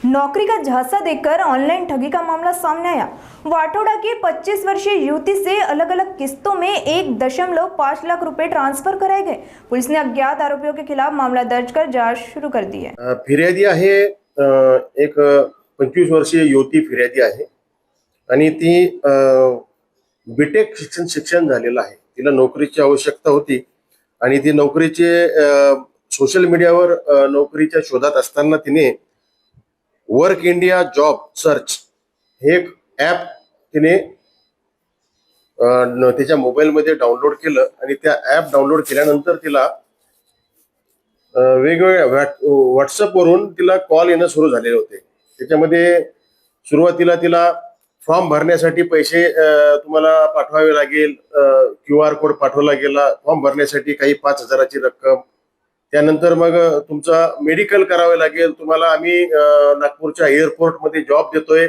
नौकरी का झांसा देकर ऑनलाइन ठगी का मामला सामने आया। वाटोड़ा की 25 वर्षीय युवती से अलग अलग किस्तों में 1.5 लाख रुपए ट्रांसफर कराए गए। पुलिस ने अज्ञात आरोपियों के खिलाफ मामला दर्ज कर जांच शुरू कर दी है। फिर्यादी आहे एक 25 वर्षीय युवती फिर्यादी आहे आणि ती बीटेक शिक्षण झालेलं आहे। तिला नोकरीची आवश्यकता होती आणि ती नोकरीचे सोशल मीडियावर नोकरीच्या शोधात असताना तिने वर्क इंडिया जॉब सर्च हे एक ॲप तिने तिच्या मोबाईलमध्ये डाउनलोड केलं आणि त्या ॲप डाउनलोड केल्यानंतर तिला वेगवेगळ्या व्हॉट्सअपवरून तिला कॉल येणं सुरू झालेले होते। त्याच्यामध्ये सुरुवातीला तिला फॉर्म भरण्यासाठी पैसे तुम्हाला पाठवावे लागेल, QR कोड पाठवला गेला फॉर्म भरण्यासाठी काही 5,000ची रक्कम। त्यानंतर मग तुमचा मेडिकल करावे लागेल, तुम्हाला आम्ही नागपूरच्या एअरपोर्टमध्ये जॉब देतोय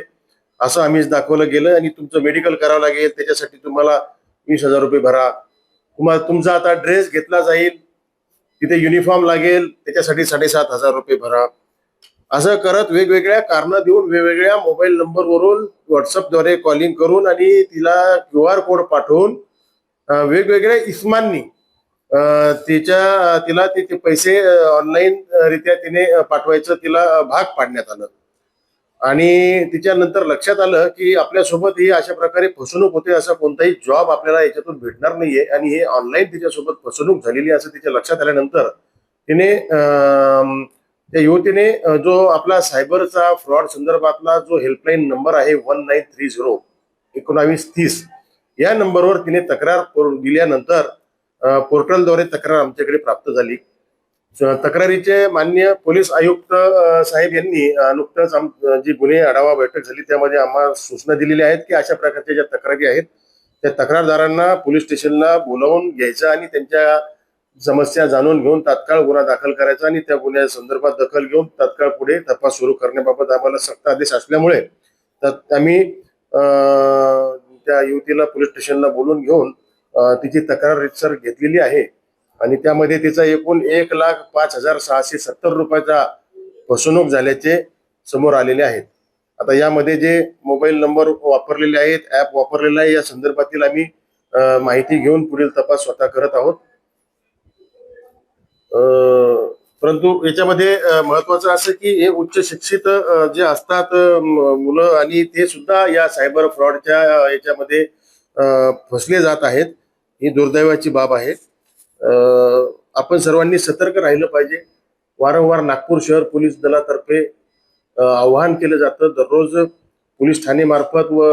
असं आम्ही दाखवलं गेलं आणि तुमचं मेडिकल करावं लागेल, त्याच्यासाठी तुम्हाला 20,000 रुपये भरा। तुम्हाला तुमचा आता ड्रेस घेतला जाईल, तिथे युनिफॉर्म लागेल, त्याच्यासाठी 7,500 रुपये भरा। असं करत वेगवेगळ्या कारणं देऊन वेगवेगळ्या मोबाईल नंबरवरून व्हॉट्सअपद्वारे कॉलिंग करून आणि तिला QR कोड पाठवून वेगवेगळ्या इसमांनी तिला ते पैसे ऑनलाईन रित्या तिने पाठवायचं तिला भाग पाडण्यात आलं आणि तिच्यानंतर लक्षात आलं की आपल्यासोबत ही अशा प्रकारे फसवणूक होते, असा कोणताही जॉब आपल्याला याच्यातून भेटणार नाहीये आणि हे ऑनलाईन तिच्यासोबत फसवणूक झालेली असं तिच्या लक्षात आल्यानंतर तिने त्या युवतीने जो आपला सायबरचा फ्रॉड संदर्भातला जो हेल्पलाईन नंबर आहे 1930 या नंबरवर तिने तक्रार दिल्यानंतर पोर्टलद्वारे तक्रार आमच्याकडे प्राप्त झाली। तक्रारीचे माननीय पोलीस आयुक्त साहेब यांनी नुकतंच जी गुन्हे आढावा बैठक झाली त्यामध्ये आम्हाला सूचना दिलेल्या आहेत की अशा प्रकारच्या ज्या तक्रारी आहेत त्या तक्रारदारांना पोलीस स्टेशनला बोलावून घ्यायचं आणि त्यांच्या समस्या जाणून घेऊन तात्काळ गुन्हा दाखल करायचा आणि त्या गुन्ह्या संदर्भात दखल घेऊन तात्काळ पुढे तपास सुरू करण्याबाबत आम्हाला सक्त आदेश असल्यामुळे आम्ही त्या युवतीला पोलीस स्टेशनला बोलून घेऊन तिची तक्रार रितसर घेतलेली आहे आणि त्यामध्ये तिचा एकूण 1,05,670 रुपयाचा फसवणूक झाल्याचे समोर आलेले आहेत। आता यामध्ये जे मोबाईल नंबर वापरलेले आहेत, ऍप वापरलेला आहे, या संदर्भातील आम्ही माहिती घेऊन पुढील तपास स्वतः करत आहोत। परंतु याच्यामध्ये महत्वाचं असं की हे उच्च शिक्षित जे असतात मुलं आणि ते सुद्धा या सायबर फ्रॉडच्या याच्यामध्ये फसले जात आहेत, ही दुर्दैवाची बाब आहे। आपण सर्वांनी सतर्क राहिलं पाहिजे। वारंवार नागपूर शहर पोलीस दलातर्फे आवाहन केलं जातं, दररोज पोलीस ठाणे मार्फत व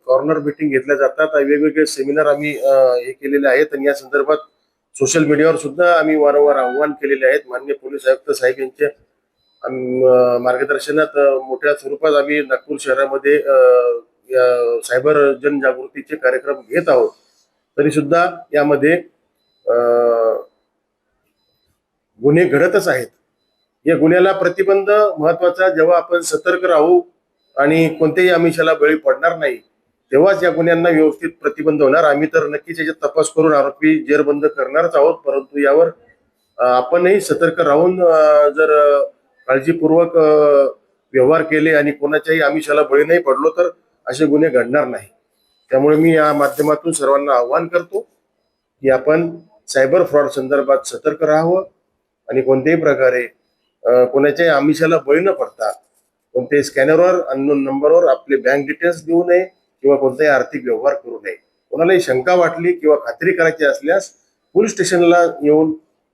कॉर्नर मीटिंग घेतल्या जातात, वेगवेगळे सेमिनार आम्ही हे केलेले आहेत आणि या संदर्भात सोशल मीडियावर सुद्धा आम्ही वारंवार आव्हान केलेले आहेत। माननीय पोलीस आयुक्त साहेब यांच्या मार्गदर्शनात मोठ्या स्वरूपात आम्ही नागपूर शहरामध्ये सायबर जनजागृतीचे कार्यक्रम घेत आहोत। तरी सुद्धा यामध्ये गुन्हे घडतच आहेत। या गुन्ह्याला प्रतिबंध महत्वाचा, जेव्हा आपण सतर्क राहू आणि कोणत्याही आमिषाला बळी पडणार नाही तेव्हाच या गुन्ह्यांना व्यवस्थित प्रतिबंध होणार। आम्ही तर नक्कीच याच्यात तपास करून आरोपी जेरबंद करणारच आहोत, परंतु यावर आपणही सतर्क राहून जर काळजीपूर्वक व्यवहार केले आणि कोणाच्याही आमिषाला बळी नाही पडलो तर असे गुन्हे घडणार नाही। त्यामुळे मी या माध्यमातून सर्वांना आवाहन करतो की आपण सायबर फ्रॉड संदर्भात सतर्क राहावं आणि कोणत्याही प्रकारे कोणाच्याही आमिषाला बळी न पडता कोणत्याही स्कॅनरवर अननोन नंबरवर आपले बँक डिटेल्स देऊ नये किंवा कोणताही आर्थिक व्यवहार करू नये। कोणालाही शंका वाटली किंवा खात्री करायची असल्यास पोलीस स्टेशनला येऊन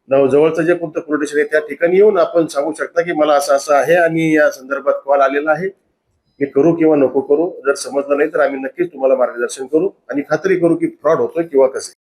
जवळचं जे कोणतं पोलीस स्टेशन आहे त्या ठिकाणी येऊन आपण सांगू शकता की मला असं असं आहे आणि या संदर्भात कॉल आलेला आहे, मी करू किंवा नको करू। जर समजलं नाही तर आम्ही नक्कीच तुम्हाला मार्गदर्शन करू आणि खात्री करू की फ्रॉड होतोय किंवा कसे।